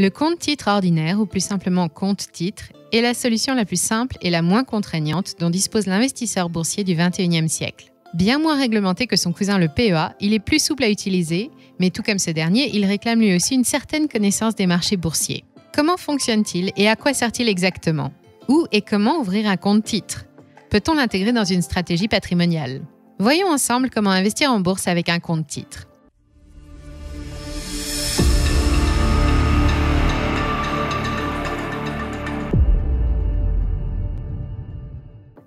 Le compte-titre ordinaire, ou plus simplement compte-titre, est la solution la plus simple et la moins contraignante dont dispose l'investisseur boursier du XXIe siècle. Bien moins réglementé que son cousin le PEA, il est plus souple à utiliser, mais tout comme ce dernier, il réclame lui aussi une certaine connaissance des marchés boursiers. Comment fonctionne-t-il et à quoi sert-il exactement? Où et comment ouvrir un compte-titre? Peut-on l'intégrer dans une stratégie patrimoniale? Voyons ensemble comment investir en bourse avec un compte-titre.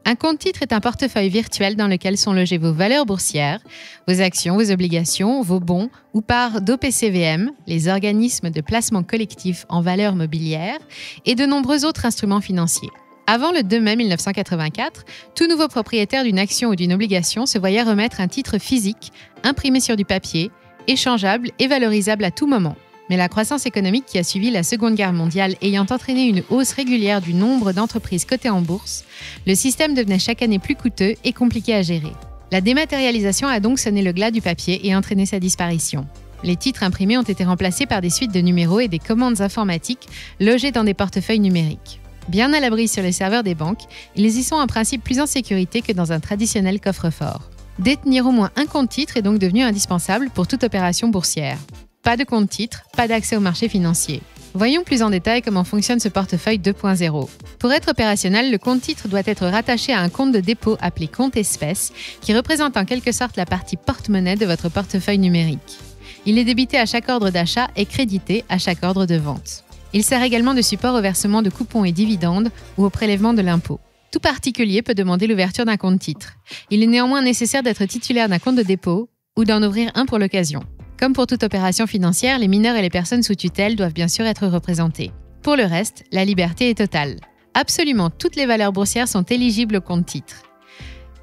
Un compte-titre est un portefeuille virtuel dans lequel sont logées vos valeurs boursières, vos actions, vos obligations, vos bons ou parts d'OPCVM, les organismes de placement collectif en valeurs mobilières, et de nombreux autres instruments financiers. Avant le 2 mai 1984, tout nouveau propriétaire d'une action ou d'une obligation se voyait remettre un titre physique, imprimé sur du papier, échangeable et valorisable à tout moment. Mais la croissance économique qui a suivi la Seconde Guerre mondiale ayant entraîné une hausse régulière du nombre d'entreprises cotées en bourse, le système devenait chaque année plus coûteux et compliqué à gérer. La dématérialisation a donc sonné le glas du papier et entraîné sa disparition. Les titres imprimés ont été remplacés par des suites de numéros et des commandes informatiques logées dans des portefeuilles numériques. Bien à l'abri sur les serveurs des banques, ils y sont en principe plus en sécurité que dans un traditionnel coffre-fort. Détenir au moins un compte-titre est donc devenu indispensable pour toute opération boursière. Pas de compte-titre, pas d'accès au marché financier. Voyons plus en détail comment fonctionne ce portefeuille 2.0. Pour être opérationnel, le compte-titre doit être rattaché à un compte de dépôt appelé compte espèce, qui représente en quelque sorte la partie porte-monnaie de votre portefeuille numérique. Il est débité à chaque ordre d'achat et crédité à chaque ordre de vente. Il sert également de support au versement de coupons et dividendes ou au prélèvement de l'impôt. Tout particulier peut demander l'ouverture d'un compte-titre. Il est néanmoins nécessaire d'être titulaire d'un compte de dépôt ou d'en ouvrir un pour l'occasion. Comme pour toute opération financière, les mineurs et les personnes sous tutelle doivent bien sûr être représentés. Pour le reste, la liberté est totale. Absolument toutes les valeurs boursières sont éligibles au compte-titre.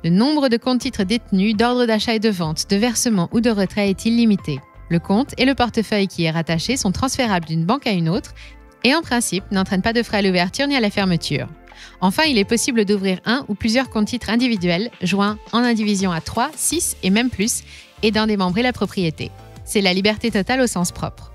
Le nombre de comptes-titres détenus, d'ordres d'achat et de vente, de versement ou de retrait est illimité. Le compte et le portefeuille qui est rattaché sont transférables d'une banque à une autre et en principe n'entraînent pas de frais à l'ouverture ni à la fermeture. Enfin, il est possible d'ouvrir un ou plusieurs comptes-titres individuels, joints en indivision à 3, 6 et même plus, et d'en démembrer la propriété. C'est la liberté totale au sens propre.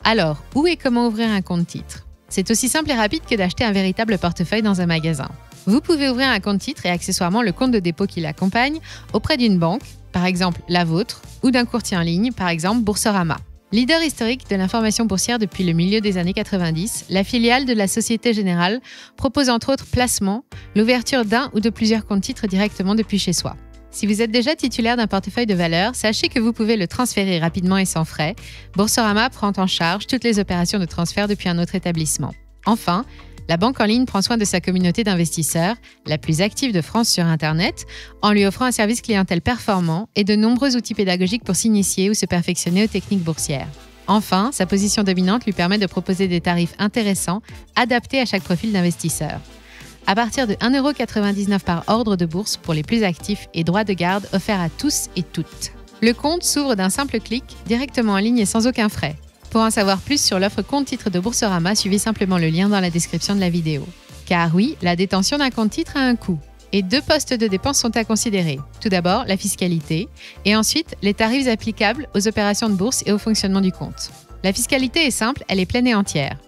Alors, où et comment ouvrir un compte-titre? C'est aussi simple et rapide que d'acheter un véritable portefeuille dans un magasin. Vous pouvez ouvrir un compte-titre et accessoirement le compte de dépôt qui l'accompagne auprès d'une banque, par exemple la vôtre, ou d'un courtier en ligne, par exemple Boursorama. Leader historique de l'information boursière depuis le milieu des années 90, la filiale de la Société Générale propose entre autres placements, l'ouverture d'un ou de plusieurs comptes-titres directement depuis chez soi. Si vous êtes déjà titulaire d'un portefeuille de valeurs, sachez que vous pouvez le transférer rapidement et sans frais. Boursorama prend en charge toutes les opérations de transfert depuis un autre établissement. Enfin, la banque en ligne prend soin de sa communauté d'investisseurs, la plus active de France sur Internet, en lui offrant un service clientèle performant et de nombreux outils pédagogiques pour s'initier ou se perfectionner aux techniques boursières. Enfin, sa position dominante lui permet de proposer des tarifs intéressants, adaptés à chaque profil d'investisseur. À partir de 1,99 € par ordre de bourse pour les plus actifs et droits de garde offerts à tous et toutes. Le compte s'ouvre d'un simple clic, directement en ligne et sans aucun frais. Pour en savoir plus sur l'offre compte-titre de Boursorama, suivez simplement le lien dans la description de la vidéo. Car oui, la détention d'un compte-titre a un coût. Et 2 postes de dépenses sont à considérer. Tout d'abord, la fiscalité, et ensuite, les tarifs applicables aux opérations de bourse et au fonctionnement du compte. La fiscalité est simple, elle est pleine et entière.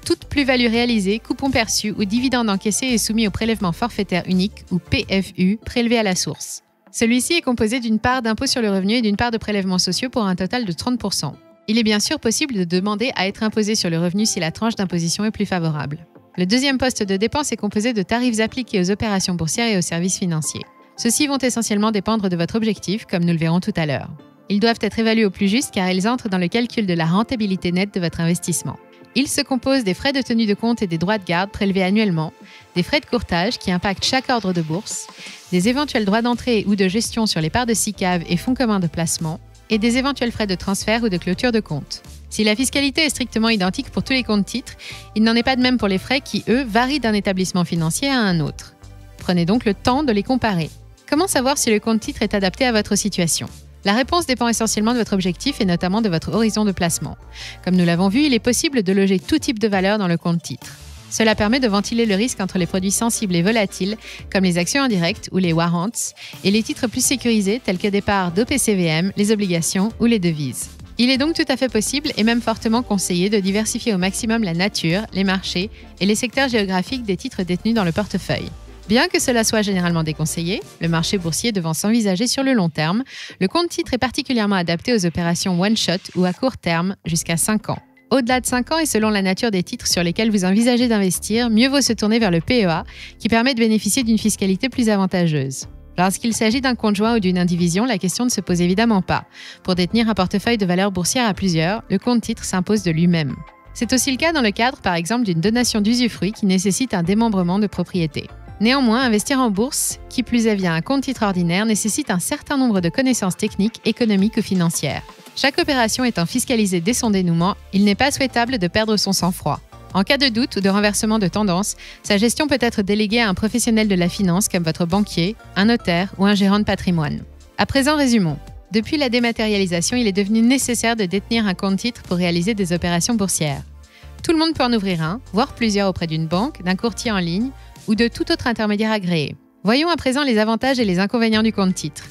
Toute plus-value réalisée, coupon perçu ou dividende encaissé est soumis au prélèvement forfaitaire unique ou PFU prélevé à la source. Celui-ci est composé d'une part d'impôt sur le revenu et d'une part de prélèvements sociaux pour un total de 30%. Il est bien sûr possible de demander à être imposé sur le revenu si la tranche d'imposition est plus favorable. Le deuxième poste de dépense est composé de tarifs appliqués aux opérations boursières et aux services financiers. Ceux-ci vont essentiellement dépendre de votre objectif, comme nous le verrons tout à l'heure. Ils doivent être évalués au plus juste car ils entrent dans le calcul de la rentabilité nette de votre investissement. Ils se composent des frais de tenue de compte et des droits de garde prélevés annuellement, des frais de courtage qui impactent chaque ordre de bourse, des éventuels droits d'entrée ou de gestion sur les parts de SICAV et fonds communs de placement, et des éventuels frais de transfert ou de clôture de compte. Si la fiscalité est strictement identique pour tous les comptes-titres, il n'en est pas de même pour les frais qui, eux, varient d'un établissement financier à un autre. Prenez donc le temps de les comparer. Comment savoir si le compte-titre est adapté à votre situation ? La réponse dépend essentiellement de votre objectif et notamment de votre horizon de placement. Comme nous l'avons vu, il est possible de loger tout type de valeur dans le compte-titre. Cela permet de ventiler le risque entre les produits sensibles et volatiles, comme les actions indirectes ou les warrants, et les titres plus sécurisés tels que des parts d'OPCVM, les obligations ou les devises. Il est donc tout à fait possible et même fortement conseillé de diversifier au maximum la nature, les marchés et les secteurs géographiques des titres détenus dans le portefeuille. Bien que cela soit généralement déconseillé, le marché boursier devant s'envisager sur le long terme, le compte titre est particulièrement adapté aux opérations one-shot ou à court terme jusqu'à 5 ans. Au-delà de 5 ans et selon la nature des titres sur lesquels vous envisagez d'investir, mieux vaut se tourner vers le PEA qui permet de bénéficier d'une fiscalité plus avantageuse. Lorsqu'il s'agit d'un compte joint ou d'une indivision, la question ne se pose évidemment pas. Pour détenir un portefeuille de valeurs boursières à plusieurs, le compte titre s'impose de lui-même. C'est aussi le cas dans le cadre, par exemple, d'une donation d'usufruit qui nécessite un démembrement de propriété. Néanmoins, investir en bourse, qui plus est via un compte titre ordinaire, nécessite un certain nombre de connaissances techniques, économiques ou financières. Chaque opération étant fiscalisée dès son dénouement, il n'est pas souhaitable de perdre son sang-froid. En cas de doute ou de renversement de tendance, sa gestion peut être déléguée à un professionnel de la finance comme votre banquier, un notaire ou un gérant de patrimoine. À présent, résumons. Depuis la dématérialisation, il est devenu nécessaire de détenir un compte titre pour réaliser des opérations boursières. Tout le monde peut en ouvrir un, voire plusieurs auprès d'une banque, d'un courtier en ligne ou de tout autre intermédiaire agréé. Voyons à présent les avantages et les inconvénients du compte titre.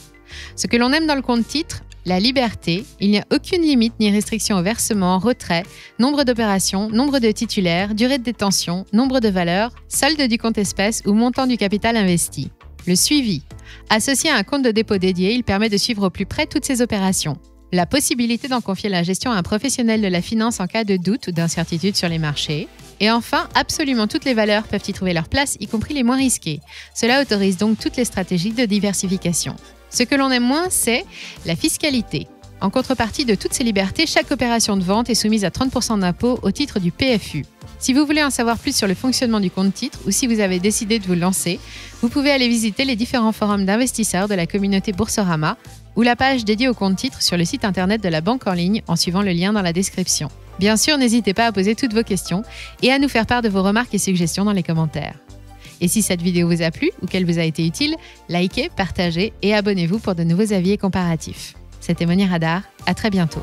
Ce que l'on aime dans le compte titre, la liberté, il n'y a aucune limite ni restriction au versement, retrait, nombre d'opérations, nombre de titulaires, durée de détention, nombre de valeurs, solde du compte espèce ou montant du capital investi. Le suivi. Associé à un compte de dépôt dédié, il permet de suivre au plus près toutes ces opérations. La possibilité d'en confier la gestion à un professionnel de la finance en cas de doute ou d'incertitude sur les marchés. Et enfin, absolument toutes les valeurs peuvent y trouver leur place, y compris les moins risquées. Cela autorise donc toutes les stratégies de diversification. Ce que l'on aime moins, c'est la fiscalité. En contrepartie de toutes ces libertés, chaque opération de vente est soumise à 30% d'impôt au titre du PFU. Si vous voulez en savoir plus sur le fonctionnement du compte titre ou si vous avez décidé de vous lancer, vous pouvez aller visiter les différents forums d'investisseurs de la communauté Boursorama ou la page dédiée au compte titre sur le site internet de la banque en ligne en suivant le lien dans la description. Bien sûr, n'hésitez pas à poser toutes vos questions et à nous faire part de vos remarques et suggestions dans les commentaires. Et si cette vidéo vous a plu ou qu'elle vous a été utile, likez, partagez et abonnez-vous pour de nouveaux avis et comparatifs. C'était Monia Radar, à très bientôt.